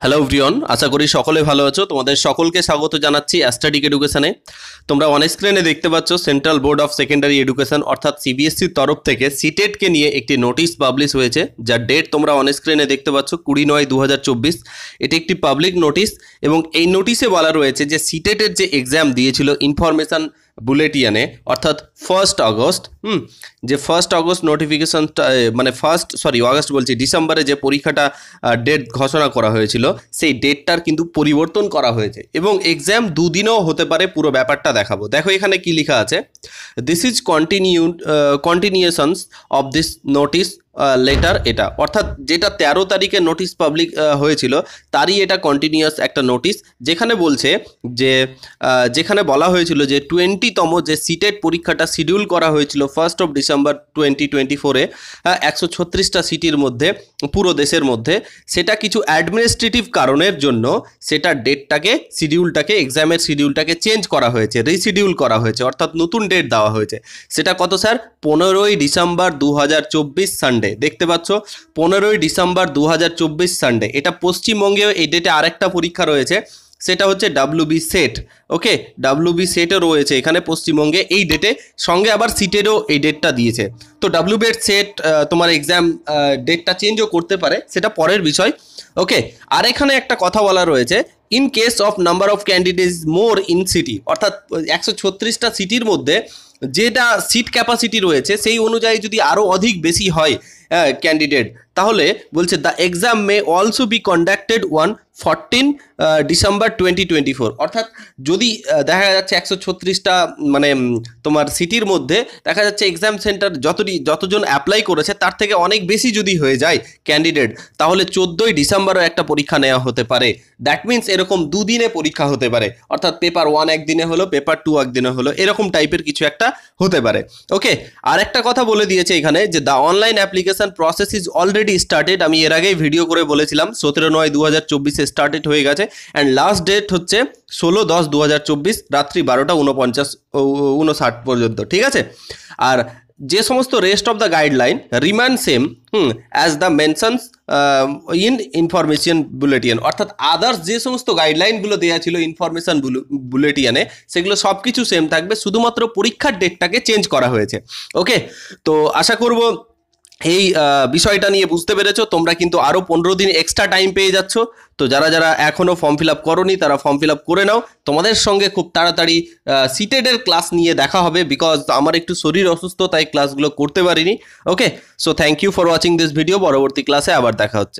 Hello everyone, আশা করি সকলে ভালো আছো। তোমাদের সকলকে স্বাগত জানাচ্ছি অ্যাস্ট্যাটিক এডুকেশনে। তোমরা অন স্ক্রিনে দেখতে পাচ্ছ central board of secondary education অর্থাৎ সিবিএসসির তরফ থেকে সিটেটকে নিয়ে একটি নোটিশ পাবলিশ হয়েছে, যার ডেট তোমরা অন স্ক্রিনে দেখতে পাচ্ছ 20/9/2024। এটি একটি পাবলিক নোটিশ এবং এই নোটিশে বলা রয়েছে যে সিটেটের যে এক্সাম দিয়েছিল ইনফরমেশন বুলেটিয়ানে অর্থাৎ 1 আগস্ট, যে 1 আগস্ট নোটিফিকেশনটা মানে আগস্ট বলছি, ডিসেম্বরে যে পরীক্ষাটা ডেট ঘোষণা করা হয়েছিল সেই ডেটটার কিন্তু পরিবর্তন করা হয়েছে এবং এক্সাম দুদিনও হতে পারে। পুরো ব্যাপারটা দেখাবো। দেখো এখানে কি লেখা আছে, this is continuations of this notice letter. এটা অর্থাৎ যেটা 13 তারিখে নোটিশ পাবলিক হয়েছিল তারই এটা কন্টিনিউয়াস একটা নোটিশ, যেখানে বলছে যে যেখানে বলা হয়েছিল যে 20তম যে সিটেট পরীক্ষাটা শিডিউল করা হয়েছিল 1 ডিসেম্বর 2024-এ 136টা সিটির মধ্যে পুরো দেশের মধ্যে, সেটা কিছু অ্যাডমিনিস্ট্রেটিভ কারণের জন্য সেটা ডেটটাকে এক্সামের শিডিউলটাকে চেঞ্জ করা হয়েছে, রিশিডিউল করা হয়েছে, অর্থাৎ নতুন ডেট দেওয়া হয়েছে। সেটা কত স্যার? 15 December 2024 Sunday. দেখতে পাচ্ছ 15 ডিসেম্বর 2024 সানডে। এটা পশ্চিমবঙ্গেও এই ডেটে আরেকটা পরীক্ষা রয়েছে, সেটা হচ্ছে ডাব্লিউবি সেট। ওকে, ডাব্লিউবি সেটও রয়েছে এখানে পশ্চিমবঙ্গে এই ডেটে, সঙ্গে আবার সিটেরও এই ডেটটা দিয়েছে। তো ডাব্লিউবি সেট তোমার এক্সাম ডেটটা চেঞ্জও করতে পারে, সেটা পরের বিষয়। ওকে, আর এখানে একটা কথা বলা রয়েছে, in case of number of candidates more in city, অর্থাৎ 136টা সিটির মধ্যে যেটা সিট ক্যাপাসিটি রয়েছে সেই অনুযায়ী যদি আরও অধিক বেশি হয় ক্যান্ডিডেট, তাহলে বলছে the exam may also be conducted 14 December 2024। অর্থাৎ যদি দেখা যাচ্ছে 136টা মানে তোমার সিটির মধ্যে দেখা যাচ্ছে এক্সাম সেন্টার যতজন অ্যাপ্লাই করেছে তার থেকে অনেক বেশি যদি হয়ে যায় ক্যান্ডিডেট, তাহলে 14 ডিসেম্বরও একটা পরীক্ষা নেওয়া হতে পারে। দ্যাট মিনস এরকম দুদিনে পরীক্ষা হতে পারে, অর্থাৎ পেপার 1 একদিনে হলো, পেপার 2 একদিনে হলো, এরকম টাইপের কিছু একটা হতে পারে। ওকে, আর একটা কথা বলে দিয়েছে এখানে যে the online application process is already started. আমি এর আগেই ভিডিও করে বলেছিলাম 17/9/2024 স্টার্টেড হয়ে গেছে অ্যান্ড লাস্ট ডেট হচ্ছে 16/10/2024 রাত্রি 12:59 পর্যন্ত। ঠিক আছে, আর যে সমস্ত rest of the guideline remain same as the mentions in information bulletin, অর্থাৎ আদার্স যে সমস্ত গাইডলাইনগুলো দেওয়া ছিল ইনফরমেশন বুলেটিয়ানে সেগুলো সব কিছু সেম থাকবে, শুধুমাত্র পরীক্ষার ডেটটাকে চেঞ্জ করা হয়েছে। ওকে, তো আশা করব এই বিষয়টা নিয়ে বুঝতে পেরেছো। তোমরা কিন্তু আরও 15 দিন এক্সট্রা টাইম পেয়ে যাচ্ছ। তো যারা যারা এখনও ফর্ম ফিল আপ করোনি তারা ফর্ম ফিল আপ করে নাও। তোমাদের সঙ্গে খুব তাড়াতাড়ি সিটেডের ক্লাস নিয়ে দেখা হবে, বিকজ আমার একটু শরীর অসুস্থ, তাই ক্লাসগুলো করতে পারিনি। Okay, so thank you for watching this video. পরবর্তী ক্লাসে আবার দেখা হচ্ছে।